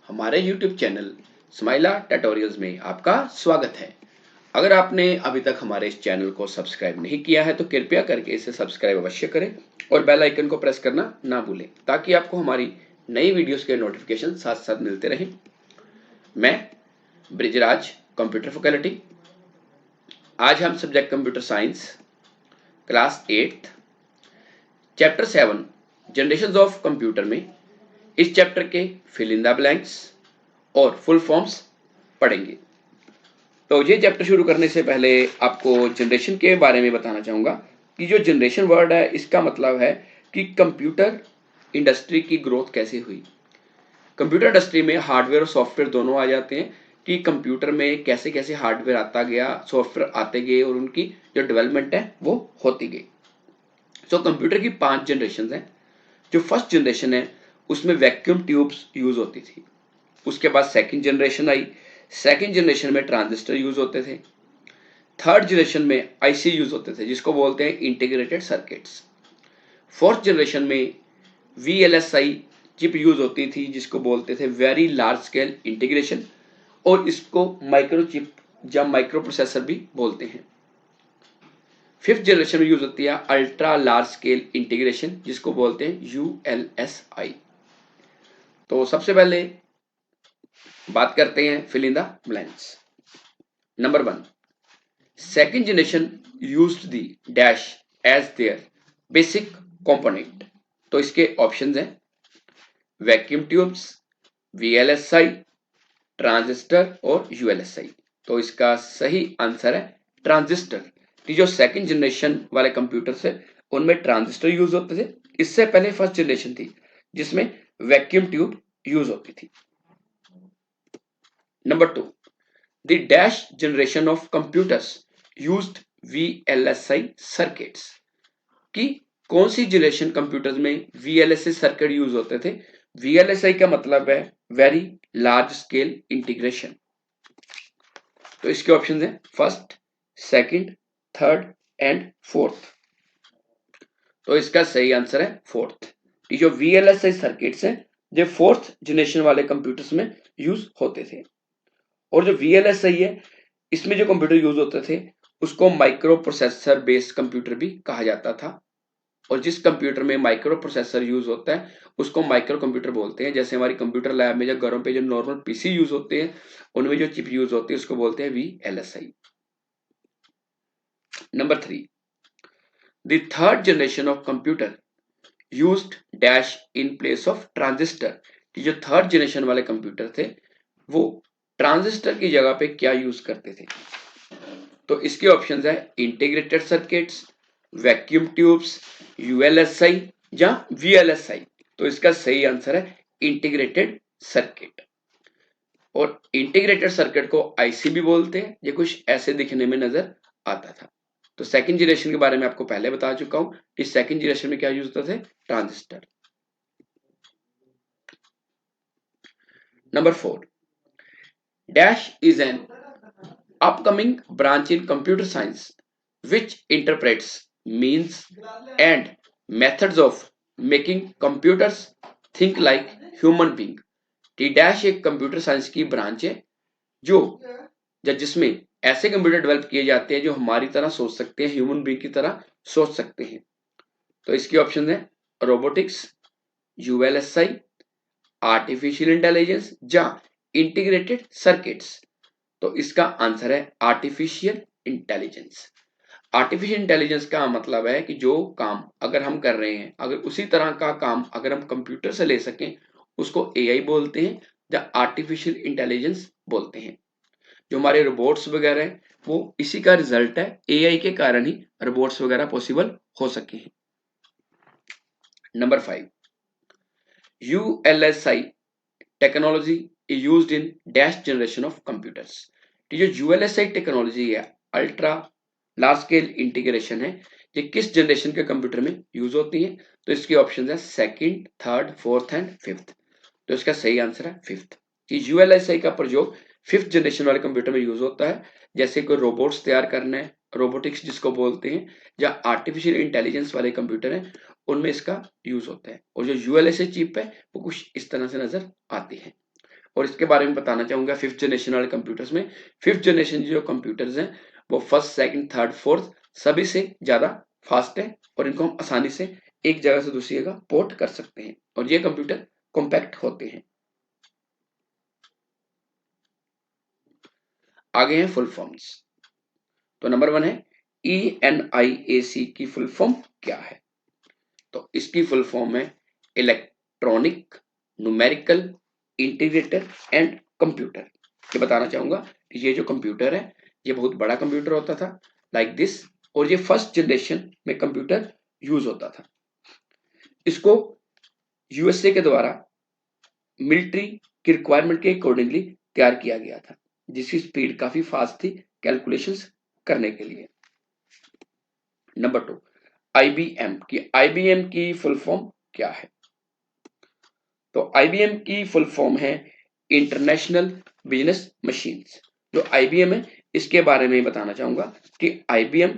हमारे YouTube channel स्माइला tutorials में आपका स्वागत है। अगर आपने अभी तक हमारे इस चैनल को सब्सक्राइब नहीं किया है तो कृपया करके इसे सब्सक्राइब अवश्य करें और बेल आइकन को प्रेस करना ना भूलें ताकि आपको हमारी नई वीडियोस के नोटिफिकेशन साथ साथ मिलते रहें। मैं ब्रिजराज, कंप्यूटर फैकल्टी। आज हम subject computer science class 8 chapter 7 generations of computer में इस चैप्टर के फिल इन द ब्लैंक्स और फुल फॉर्म्स पढ़ेंगे। तो ये चैप्टर शुरू करने से पहले आपको जनरेशन के बारे में बताना चाहूँगा कि जो जनरेशन वर्ड है इसका मतलब है कि कंप्यूटर इंडस्ट्री की ग्रोथ कैसे हुई। कंप्यूटर इंडस्ट्री में हार्डवेयर और सॉफ्टवेयर दोनों आ जाते हैं कि कंप्यूटर में कैसे कैसे हार्डवेयर आता गया, सॉफ्टवेयर आते गए और उनकी जो डेवलपमेंट है वो होती गई। सो कंप्यूटर की 5 जनरेशन हैं। जो फर्स्ट जनरेशन है उसमें वैक्यूम ट्यूब्स यूज होती थी। उसके बाद सेकंड जनरेशन आई। सेकंड जनरेशन में ट्रांजिस्टर यूज होते थे। थर्ड जनरेशन में आईसी यूज होते थे जिसको बोलते हैं इंटीग्रेटेड सर्किट्स। फोर्थ जनरेशन में वीएलएसआई चिप यूज होती थी जिसको बोलते थे वेरी लार्ज स्केल इंटीग्रेशन, और इसको माइक्रोचिप या माइक्रो प्रोसेसर भी बोलते हैं। फिफ्थ जनरेशन में यूज होती है अल्ट्रा लार्ज स्केल इंटीग्रेशन जिसको बोलते हैं यूएलएसआई। तो सबसे पहले बात करते हैं fill in the blanks. Number 1, second generation used the dash as their basic component. तो इसके ऑप्शंस हैं वैक्यूम ट्यूब्स, वीएलएसआई, ट्रांजिस्टर और यूएलएसआई। तो इसका सही आंसर है ट्रांजिस्टर। कि जो सेकंड जनरेशन वाले कंप्यूटर थे उनमें ट्रांजिस्टर यूज होते थे। इससे पहले फर्स्ट जनरेशन थी जिसमें वैक्यूम ट्यूब यूज होती थी। Number 2, the dash generation of computers used VLSI circuits। कि कौन सी जनरेशन कंप्यूटर्स में VLSI सर्किट यूज होते थे। VLSI का मतलब है वेरी लार्ज स्केल इंटीग्रेशन। तो इसके ऑप्शन हैं first, second, third and fourth. तो इसका सही आंसर है फोर्थ। ये जो VLSI सर्किट्स हैं ये फोर्थ जनरेशन वाले कंप्यूटर्स में यूज होते थे। और जो VLSI है इसमें जो कंप्यूटर यूज होते थे उसको माइक्रो प्रोसेसर बेस्ड कंप्यूटर भी कहा जाता था। और जिस कंप्यूटर में माइक्रो प्रोसेसर यूज होता है उसको माइक्रो कंप्यूटर बोलते हैं। जैसे हमारी कंप्यूटर लैब में जो घरों पे जो नॉर्मल पीसी यूज होते हैं उनमें जो चिप यूज होती है उसको बोलते हैं VLSI। Number 3, the third generation of computer used dash in place of transistor. जो थर्ड जनरेशन वाले कंप्यूटर थे वो ट्रांजिस्टर की जगह पे क्या यूज करते थे। तो इसके ऑप्शंस है integrated circuits, vacuum tubes, ULSI या वीएलएसआई। तो इसका सही आंसर है इंटीग्रेटेड सर्किट। और इंटीग्रेटेड सर्किट को आईसी भी बोलते हैं। ये कुछ ऐसे दिखने में नजर आता था। तो सेकंड जनरेशन के बारे में आपको पहले बता चुका हूं कि सेकंड जनरेशन में क्या यूज होता थे, transistor. Number 4, dash is an upcoming branch in computer science which interprets means and methods of making computers think like human being। T dash एक कंप्यूटर साइंस की ब्रांच है जो जिसमें ऐसे कंप्यूटर डेवलप किए जाते हैं जो हमारी तरह सोच सकते हैं, ह्यूमन बीइंग की तरह सोच सकते हैं। तो इसके ऑप्शन है रोबोटिक्स, यूएलएसआई, आर्टिफिशियल इंटेलिजेंस या इंटीग्रेटेड सर्किट्स। तो इसका आंसर है आर्टिफिशियल इंटेलिजेंस। आर्टिफिशियल इंटेलिजेंस का मतलब है कि जो काम अगर हम कर रहे हैं अगर उसी तरह का काम अगर हम कंप्यूटर से ले सकें उसको एआई बोलते हैं या आर्टिफिशियल इंटेलिजेंस बोलते हैं। जो हमारे रोबोट्स वगैरह हैं वो इसी का रिजल्ट है। एआई के कारण ही रोबोट्स वगैरह पॉसिबल हो सके हैं। Number 5, ULSI technology used in dash generation of computers. जो यूएलएसआई टेक्नोलॉजी है अल्ट्रा लार्ज स्केल इंटीग्रेशन है, ये किस जनरेशन के कंप्यूटर में यूज होती है। तो इसके ऑप्शन है second, third, fourth and fifth. तो इसका सही आंसर है फिफ्थ। कि यूएलएसआई का प्रयोग फिफ्थ जनरेशन वाले कंप्यूटर में यूज होता है। जैसे कोई रोबोट्स तैयार करना है, रोबोटिक्स जिसको बोलते हैं, या आर्टिफिशियल इंटेलिजेंस वाले कंप्यूटर हैं उनमें इसका यूज होता है। और जो यूएलएसआई चिप है वो कुछ इस तरह से नजर आती है। और इसके बारे में बताना चाहूंगा फिफ्थ जनरेशन वाले कंप्यूटर्स में। फिफ्थ जनरेशन जो कंप्यूटर्स हैं वो फर्स्ट, सेकंड, थर्ड, फोर्थ सभी से ज्यादा फास्ट है और इनको हम आसानी से एक जगह से दूसरी जगह पोर्ट कर सकते हैं और ये कंप्यूटर कॉम्पैक्ट होते हैं। आगे हैं फुल फॉर्म्स। तो नंबर 1 है ENIAC की फुल फॉर्म क्या है? तो इसकी फुल फॉर्म है electronic numerical integrator and computer. ये बताना चाहूंगा कि ये जो कंप्यूटर है ये बहुत बड़ा कंप्यूटर होता था लाइक दिस, और ये फर्स्ट जनरेशन में कंप्यूटर यूज होता था। इसको यूएसए के द्वारा मिलिट्री की रिक्वायरमेंट के अकॉर्डिंगली तैयार किया गया था, जिसकी स्पीड काफी फास्ट थी कैलकुलेशंस करने के लिए। नंबर 2 IBM की फुल फॉर्म क्या है? तो IBM की फुल फॉर्म है इंटरनेशनल बिजनेस मशीन्स। जो IBM है इसके बारे में बताना चाहूंगा कि IBM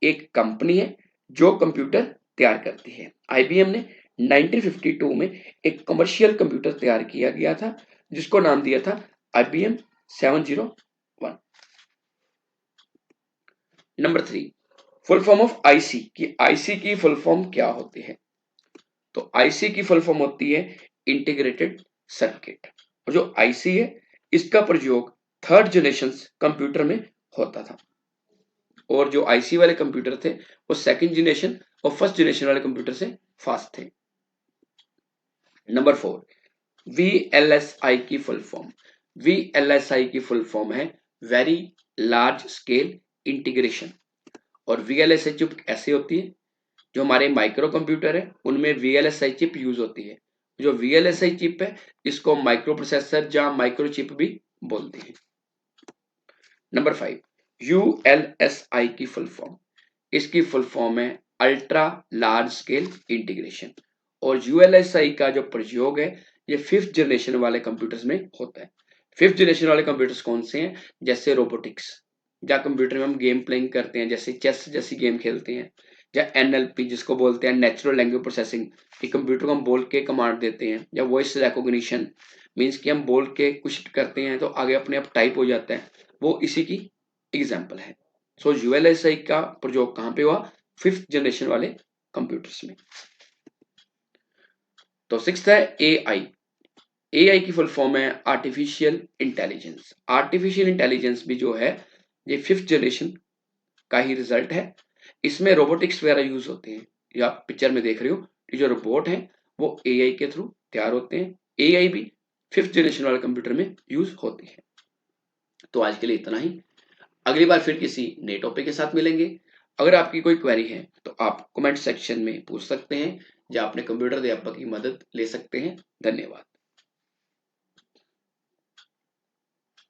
एक कंपनी है जो कंप्यूटर तैयार करती है। IBM ने 1952 में एक कमर्शियल कंप्यूटर तैयार किया गया था जिसको नाम दिया था IBM 701। Number 3 full form of IC की फुल फॉर्म क्या होती है? तो आईसी की फुल फॉर्म होती है इंटीग्रेटेड सर्किट। और जो आईसी है इसका प्रयोग थर्ड जनरेशन कंप्यूटर में होता था और जो आईसी वाले कंप्यूटर थे वो सेकंड जनरेशन और फर्स्ट जनरेशन वाले कंप्यूटर से फास्ट थे। नंबर 4 VLSI की फुल फॉर्म। VLSI की फुल फॉर्म है वेरी लार्ज स्केल इंटीग्रेशन। और VLSI चिप ऐसे होती है, जो हमारे माइक्रो कंप्यूटर है उनमें VLSI चिप यूज होती है। जो VLSI चिप है इसको माइक्रो प्रोसेसर या माइक्रो चिप भी बोलते हैं। नंबर 5 ULSI की फुल फॉर्म। इसकी फुल फॉर्म है अल्ट्रा लार्ज स्केल इंटीग्रेशन। और ULSI का जो प्रयोग है ये फिफ्थ जनरेशन वाले कंप्यूटर्स में होता है। फिफ्थ जनरेशन वाले कंप्यूटर्स कौन से हैं? जैसे रोबोटिक्स, या कंप्यूटर में हम गेम प्लेइंग करते हैं जैसे चेस जैसी गेम खेलते हैं, या NLP जिसको बोलते हैं नेचुरल लैंग्वेज प्रोसेसिंग, कि कंप्यूटर को हम बोल के कमांड देते हैं, या वॉइस रिकॉग्निशन मीन्स कि हम बोल के कुछ करते हैं तो आगे अपने आप टाइप हो जाता है, वो इसी की एग्जाम्पल है। सो ULSI का प्रयोग कहां पे हुआ? फिफ्थ जनरेशन वाले कंप्यूटर्स में। तो सिक्स्थ है AI की फुल फॉर्म है आर्टिफिशियल इंटेलिजेंस। आर्टिफिशियल इंटेलिजेंस भी जो है ये फिफ्थ जनरेशन का ही रिजल्ट है। इसमें रोबोटिक्स वगैरह यूज होते हैं, या आप पिक्चर में देख रहे हो कि जो रोबोट हैं वो AI के थ्रू तैयार होते हैं। AI भी फिफ्थ जनरेशन वाले कंप्यूटर में यूज होती है। तो आज के लिए इतना ही, अगली बार फिर किसी नए टॉपिक के साथ मिलेंगे। अगर आपकी कोई क्वेरी है तो आप कमेंट सेक्शन में पूछ सकते हैं या अपने कंप्यूटर अध्यापक की मदद ले सकते हैं। धन्यवाद।